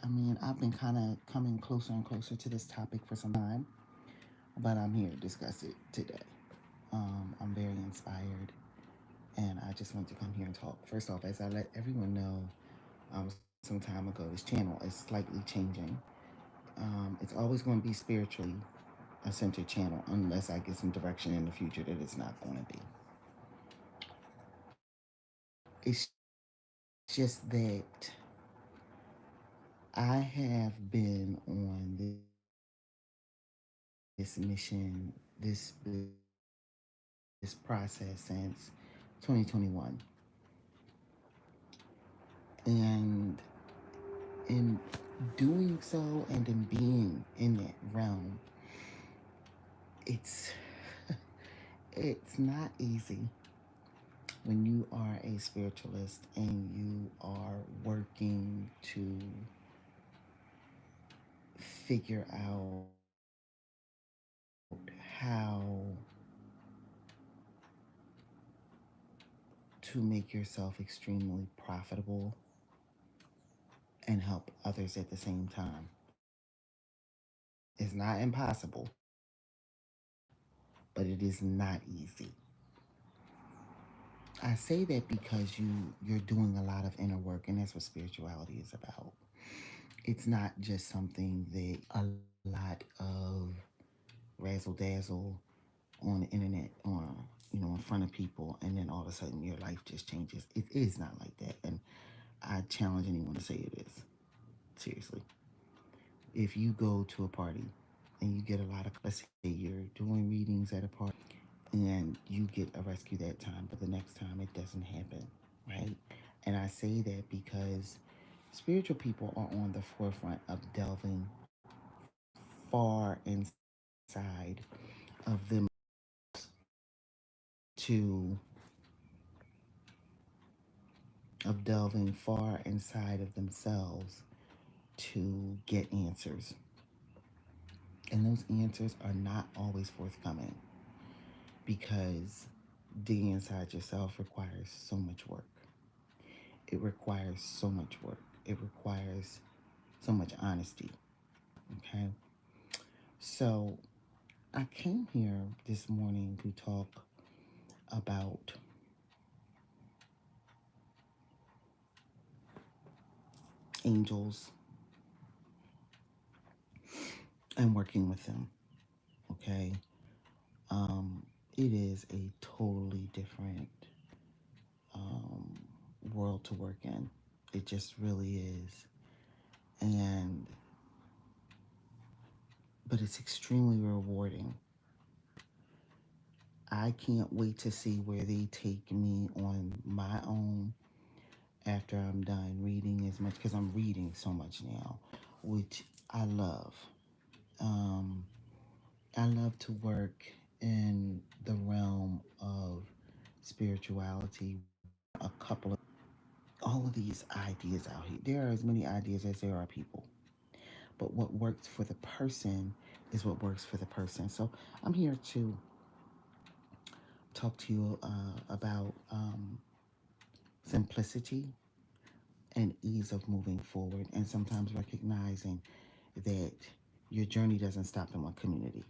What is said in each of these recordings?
mean, I've been kind of coming closer and closer to this topic for some time, but I'm here to discuss it today. I'm very inspired, and I just want to come here and talk. First off, as I let everyone know, some time ago, this channel is slightly changing. It's always going to be spiritually a centered channel, unless I get some direction in the future that it's not going to be. It's just that I have been on this mission, this process since 2021. And in doing so and in being in that realm, it's it's not easy when you are a spiritualist and you are working to figure out how to make yourself extremely profitable and help others at the same time. It's not impossible, but it is not easy. I say that because you're doing a lot of inner work, and that's what spirituality is about. It's not just something that a lot of razzle dazzle on the internet or in front of people, and then all of a sudden your life just changes. It is not like that, and I challenge anyone to say it is. Seriously, if you go to a party and you get a lot of, let's say you're doing readings at a party and you get a rescue that time, but the next time it doesn't happen, right? And I say that because spiritual people are on the forefront of delving far inside of themselves to of delving far inside of themselves to get answers. And those answers are not always forthcoming because digging inside yourself requires so much work. It requires so much work. It requires so much honesty. Okay. So I came here this morning to talk about angels and working with them. Okay. It is a totally different um, world to work in. It just really is. And, but it's extremely rewarding. I can't wait to see where they take me on my own after I'm done reading as much, because I'm reading so much now, which I love. Um, I love to work in the realm of spirituality. A couple of all of these ideas out here. There are as many ideas as there are people. But what works for the person is what works for the person. So I'm here to talk to you about simplicity and ease of moving forward, and sometimes recognizing that your journey doesn't stop in one community.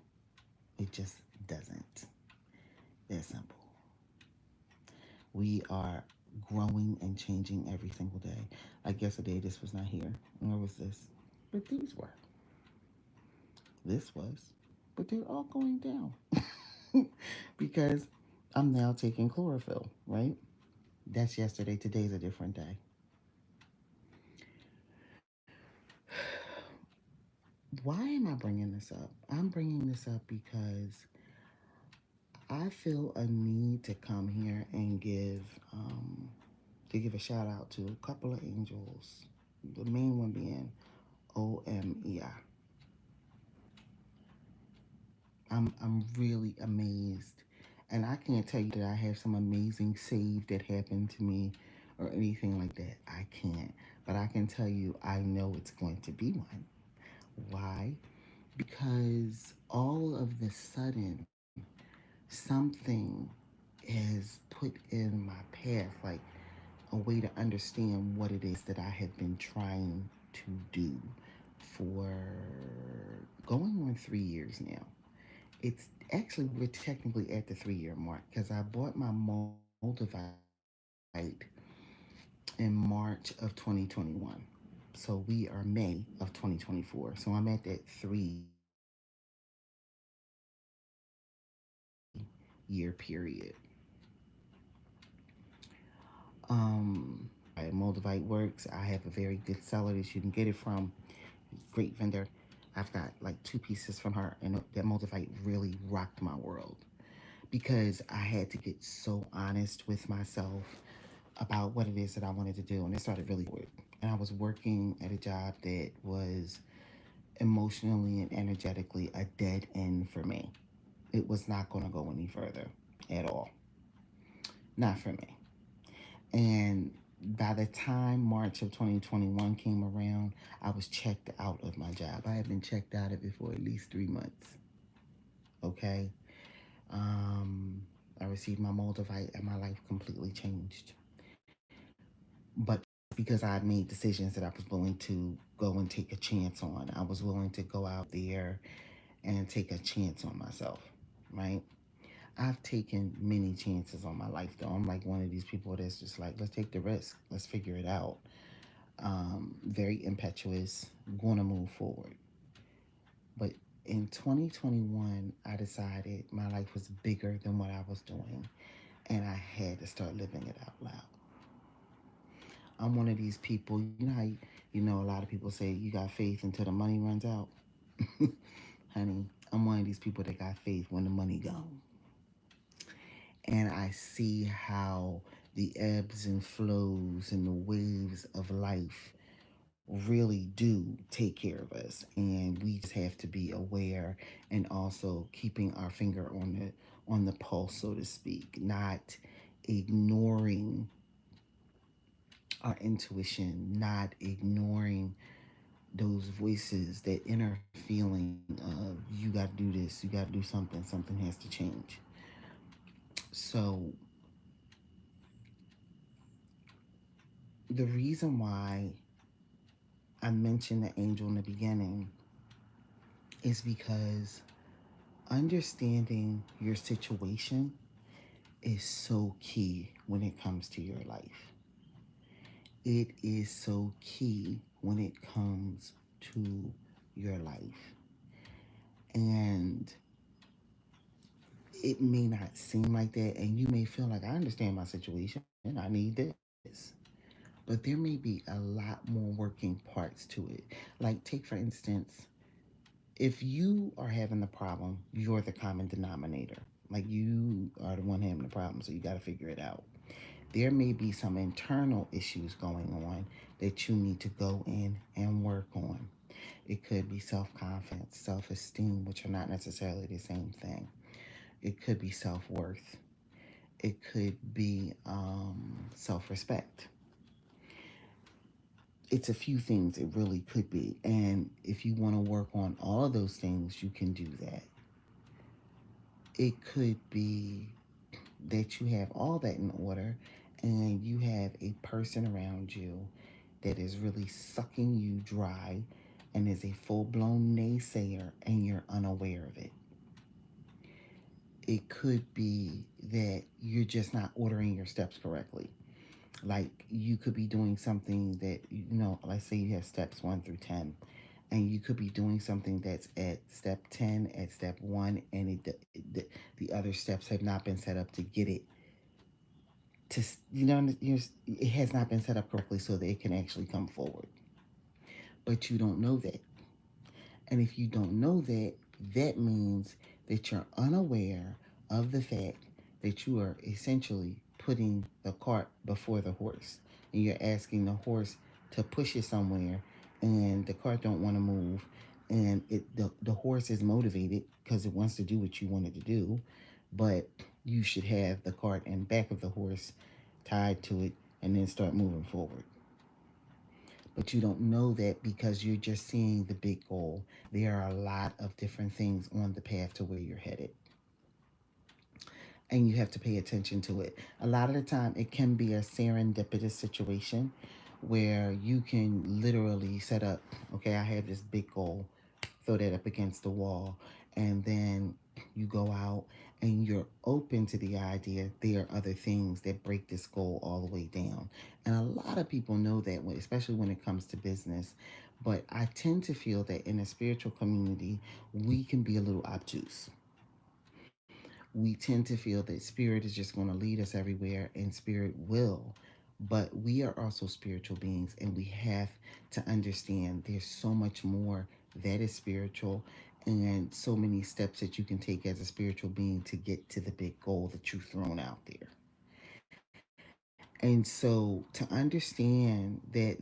It just doesn't. That simple. We are growing and changing every single day. Like yesterday, this was not here. Nor was this. But these were. This was. But they're all going down. Because I'm now taking chlorophyll, right? That's yesterday. Today's a different day. Why am I bringing this up? I'm bringing this up because I feel a need to come here and give a shout out to a couple of angels. The main one being OMEI. I'm really amazed, and I can't tell you that I have some amazing save that happened to me or anything like that. I can't, but I can tell you I know it's going to be one. Why? Because all of the sudden something is put in my path, like a way to understand what it is that I have been trying to do. for going on 3 years now. It's actually, we're technically at the 3 year mark because I bought my Moldavite in March of 2021. So we are May of 2024. So I'm at that 3 year period. How Moldavite works, I have a very good seller that you can get it from. Great vendor. I've got like two pieces from her, and that Moldavite really rocked my world because I had to get so honest with myself about what it is that I wanted to do, and it started really forward. And I was working at a job that was emotionally and energetically a dead end for me. It was not going to go any further at all. Not for me. And by the time March of 2021 came around, I was checked out of my job. I had been checked out of it for at least 3 months. Okay. Um, I received my Moldavite and my life completely changed. But because I had made decisions that I was willing to go and take a chance on, I was willing to go out there and take a chance on myself, right? I've taken many chances on my life, though. I'm like one of these people that's just like, let's take the risk, let's figure it out. Very impetuous, going to move forward. But in 2021, I decided my life was bigger than what I was doing, and I had to start living it out loud. I'm one of these people, you know how a lot of people say you got faith until the money runs out? Honey, I'm one of these people that got faith when the money gone. And I see how the ebbs and flows and the waves of life really do take care of us, and we just have to be aware and also keeping our finger on the pulse, so to speak, not ignoring our intuition, not ignoring those voices, that inner feeling of you got to do this, you got to do something has to change. So the reason why I mentioned the angel in the beginning is because understanding your situation is so key when it comes to your life. It is so key when it comes to your life. And it may not seem like that, and you may feel like, I understand my situation, I need this. But there may be a lot more working parts to it. Like, take for instance, if you are having the problem, you're the common denominator. Like, you are the one having the problem, so you got to figure it out. There may be some internal issues going on that you need to go in and work on. It could be self confidence, self esteem, which are not necessarily the same thing. It could be self worth. It could be self respect. It's a few things, it really could be. And if you want to work on all of those things, you can do that. It could be that you have all that in order and you have a person around you that is really sucking you dry and is a full blown naysayer and you're unaware of it. It could be that you're just not ordering your steps correctly. Like, you could be doing something that, let's say you have steps 1 through 10, and you could be doing something that's at step 10, at step 1, and the other steps have not been set up to get it to, it has not been set up correctly so that it can actually come forward. But you don't know that. And if you don't know that, that means that you're unaware of the fact that you are essentially putting the cart before the horse. And you're asking the horse to push it somewhere, and the cart don't want to move. And the horse is motivated because it wants to do what you want it to do. But you should have the cart and back of the horse tied to it and then start moving forward. But you don't know that because you're just seeing the big goal. There are a lot of different things on the path to where you're headed. And you have to pay attention to it. A lot of the time, it can be a serendipitous situation where you can literally set up, okay, I have this big goal, throw that up against the wall, and then you go out and you're open to the idea there are other things that break this goal all the way down. And a lot of people know that, especially when it comes to business. But I tend to feel that in a spiritual community, we can be a little obtuse. We tend to feel that spirit is just going to lead us everywhere, and spirit will. But we are also spiritual beings, and we have to understand there's so much more that is spiritual, and so many steps that you can take as a spiritual being to get to the big goal that you've thrown out there. And so to understand that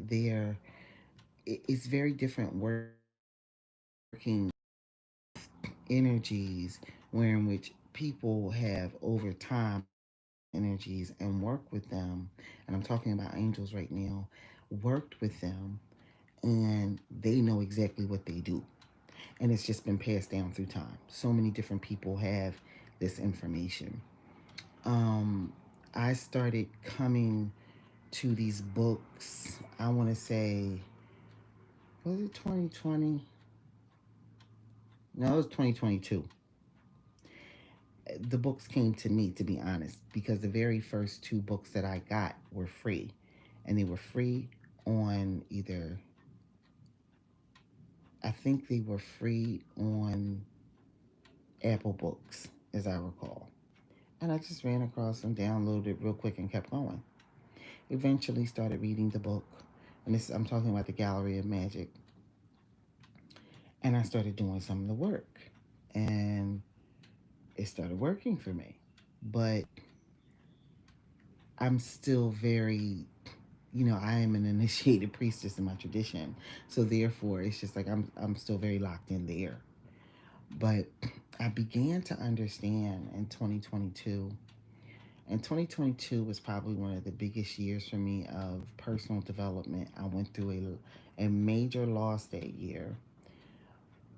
it's very different working energies where in which people have over time these energies and work with them, and I'm talking about angels right now, worked with them, and they know exactly what they do, and it's just been passed down through time. So many different people have this information. um I started coming to these books, I want to say, was it 2020? No, it was 2022. The books came to me, to be honest, because the very first two books that I got were free. And they were free on either, I think they were free on Apple Books, as I recall. And I just ran across them, downloaded it real quick, and kept going. Eventually started reading the book. And this, I'm talking about the Gallery of Magic. And I started doing some of the work. And it started working for me. But I'm still very, I am an initiated priestess in my tradition. So therefore, it's just like I'm still very locked in there. But I began to understand in 2022. And 2022 was probably one of the biggest years for me of personal development. I went through a major loss that year,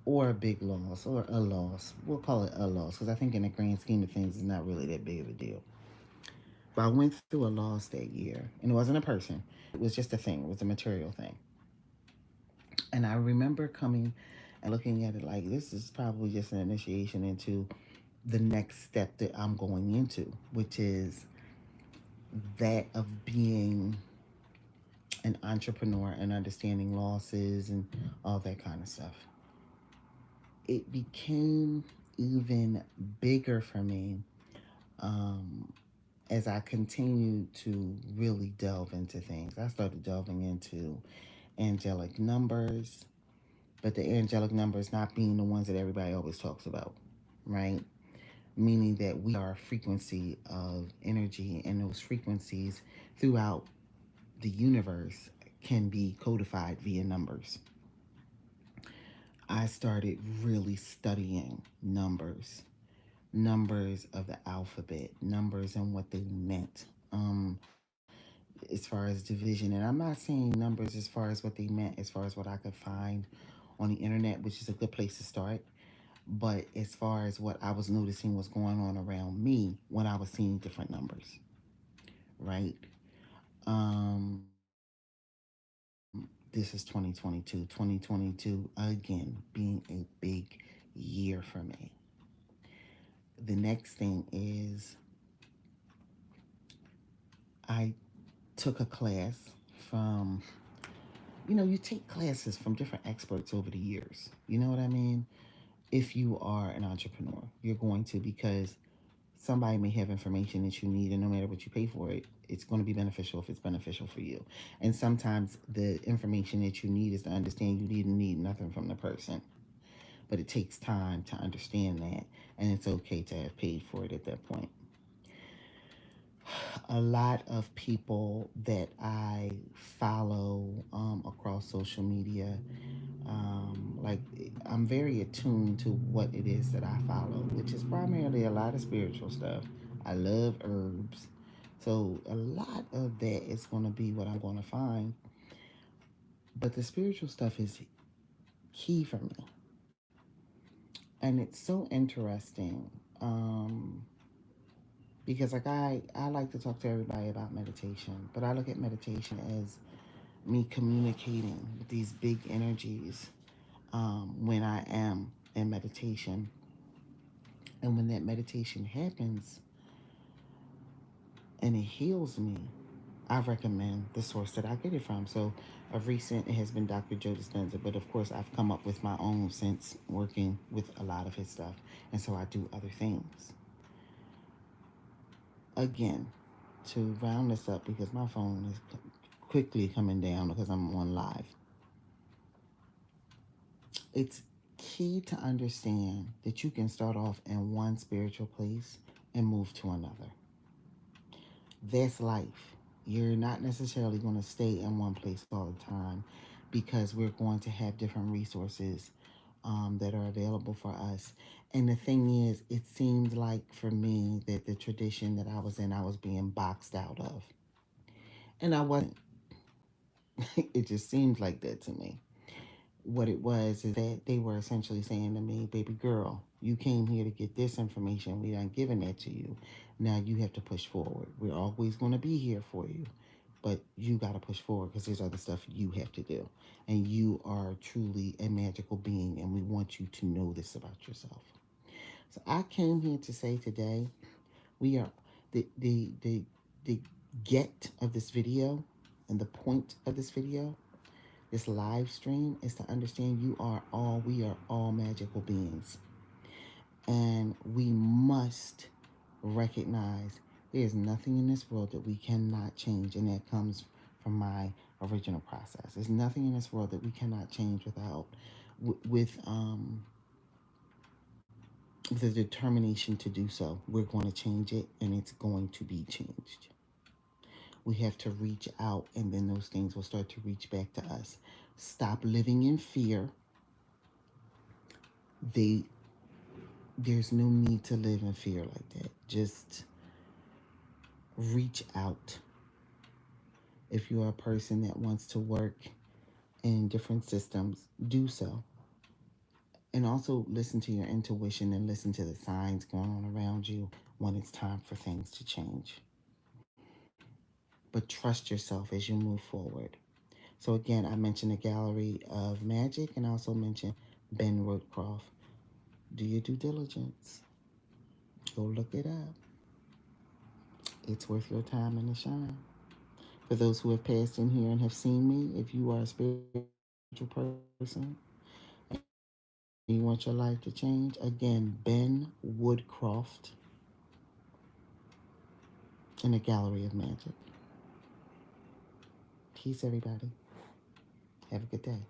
or a big loss, or a loss. We'll call it a loss, because I think in the grand scheme of things, it's not really that big of a deal. But I went through a loss that year, and it wasn't a person. It was just a thing. It was a material thing. And I remember coming and looking at it like this is probably just an initiation into the next step that I'm going into, which is that of being an entrepreneur and understanding losses and all that kind of stuff. It became even bigger for me, um, as I continued to really delve into things. I started delving into angelic numbers, but the angelic numbers not being the ones that everybody always talks about, right? Meaning that we are a frequency of energy, and those frequencies throughout the universe can be codified via numbers. I started really studying numbers of the alphabet, numbers and what they meant. As far as division, and I'm not saying numbers as far as what they meant, as far as what I could find on the internet, which is a good place to start. But as far as what I was noticing was going on around me when I was seeing different numbers, right? This is 2022. 2022, again, being a big year for me. The next thing is I took a class from, you take classes from different experts over the years. You know what I mean? If you are an entrepreneur, you're going to, because somebody may have information that you need, and no matter what you pay for it, it's going to be beneficial if it's beneficial for you. And sometimes the information that you need is to understand you didn't need nothing from the person, but it takes time to understand that, and it's okay to have paid for it at that point. A lot of people that I follow across social media, like, I'm very attuned to what it is that I follow, which is primarily a lot of spiritual stuff. I love herbs. So a lot of that is going to be what I'm going to find. But the spiritual stuff is key for me. And it's so interesting, um, because, like, I like to talk to everybody about meditation, but I look at meditation as me communicating with these big energies when I am in meditation. And when that meditation happens and it heals me, I recommend the source that I get it from. So, of recent, it has been Dr. Joe Dispenza, but of course, I've come up with my own since working with a lot of his stuff. And so I do other things. Again, to round this up, because my phone is quickly coming down because I'm on live, it's key to understand that you can start off in one spiritual place and move to another. That's life. You're not necessarily going to stay in one place all the time because we're going to have different resources that are available for us. And the thing is, it seemed like for me that the tradition that I was in, I was being boxed out of. And I wasn't. It just seemed like that to me. What it was is that they were essentially saying to me, baby girl, you came here to get this information. We aren't giving that to you. Now you have to push forward. We're always going to be here for you, but you got to push forward because there's other stuff you have to do. And you are truly a magical being, and we want you to know this about yourself. So I came here to say today, we are the get of this video and the point of this video, this live stream, is to understand we are all magical beings. And we must recognize there's nothing in this world that we cannot change, and that comes from my original process. There's nothing in this world that we cannot change with the determination to do so. We're going to change it, and it's going to be changed. We have to reach out, and then those things will start to reach back to us. Stop living in fear. They There's no need to live in fear like that. Just reach out. If you're a person that wants to work in different systems, do so. And also listen to your intuition and listen to the signs going on around you when it's time for things to change. But trust yourself as you move forward. So again, I mentioned the Gallery of Magic, and I also mentioned Ben Woodcroft. Do your due diligence. Go look it up. It's worth your time and the shine. For those who have passed in here and have seen me, if you are a spiritual person and you want your life to change, again, Ben Woodcroft in the Gallery of Magic. Peace, everybody. Have a good day.